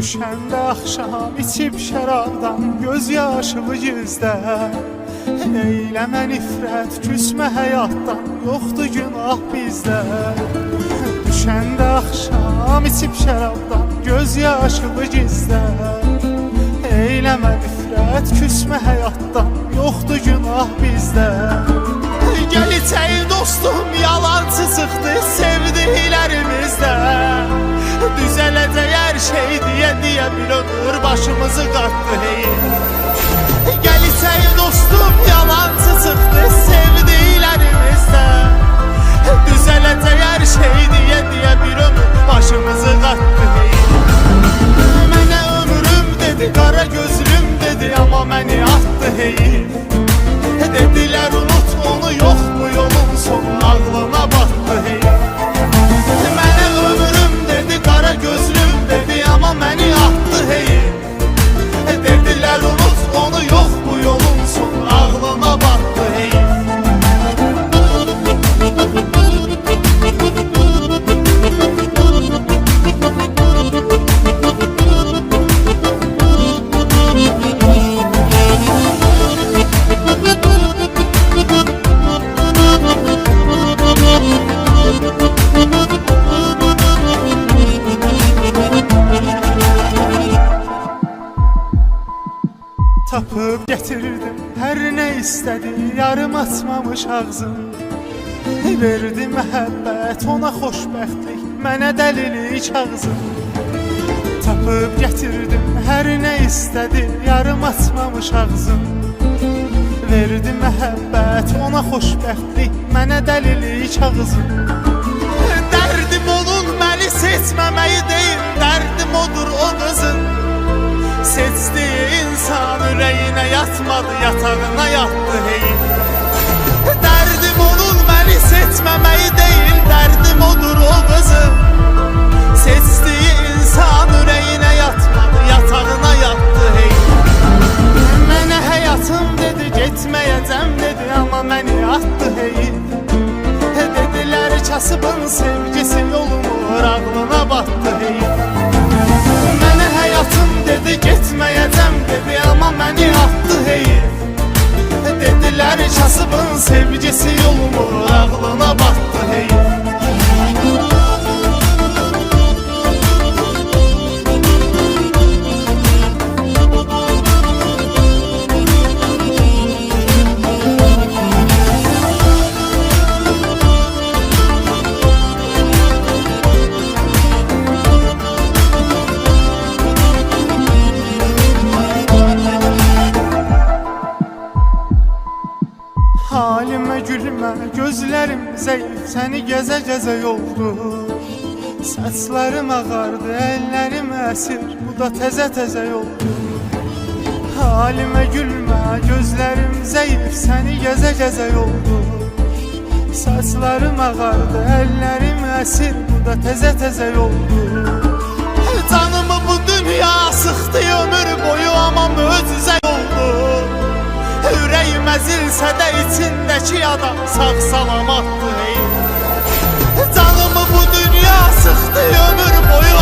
Düşəndə axşam içib şərabdan göz yaşımı gizlə. Eyləmə nifrət, küsmə həyatdan, yoxdur günah bizdə. Düşəndə axşam içib şərabdan göz yaşımı gizlə. Eyləmə nifrət, küsmə həyatdan, yoxdur günah bizdə. Gəl içək dostum, yalancı çıxdı sevdiklərimizdə. Düzələcək hər şey deyə bir ömür başımızı qatdı hey. Gəl içək dostum, yalancı çıxdı sevdiklərimizdə. Düzələcək hər şey deyə bir ömür başımızı qatdı hey. Mənə ömrüm dedi, qara gözlüm dedi, amma məni atdı hey. Dedilər unut onu, yox bu yolun sonu, ağlına batdı hey. Mənə ömrüm dedi, qara gözlüm dedi, amma məni atdı hey. Dedilər unut onu, yox bu yolun sonu, ağlına batdı hey. Tapıb getirdim hər nə istədi, yarım açmamış ağzım. Verdi məhəbbət, ona xoşbəxtlik, mənə dəlilik ağzım. Tapıb getirdim hər nə istədi, yarım açmamış ağzım. Verdi məhəbbət, ona xoşbəxtlik, mənə dəlilik ağzım. Dərdim onun məni seçməməyi deyil, dərdim odur o qızın. Seçdiyi insan ürəyinə yatmadı, yatağına yatdı hey. Dərdim onun məni seçməməyi deyil, dərdim odur o qızın. Seçdiyi insan ürəyinə yatmadı, yatağına yatdı hey. Mənə həyatım dedi, getməyəcəm dedi, amma məni atdı hey. Dedilər kasıbın sevgisi yolumur, ağlına batdı hey. Mənə həyatım dedi, getməyəcəm dedi, amma məni atdı hey. Dedilər kasıbın sevgisi yolumur, ağlına batdı hey. Halimə gülmə, gözlərim zəif, səni gəzə-gəzə yoldu. Saçlarım ağardı, əllərim əsir, bu da təzə-təzə yoldu. Halimə gülmə, gözlərim zəif, səni gəzə-gəzə yoldu. Saçlarım ağardı, əllərim əsir, bu da təzə-təzə yoldu. Canımı bu dünya sıxdı ömür boyu, amma möcüzə yoldu. Ürəyim əzilsə də içindəki adam sağ salamatdır hey. Canımı bu dünya sıxdı ömür boyu,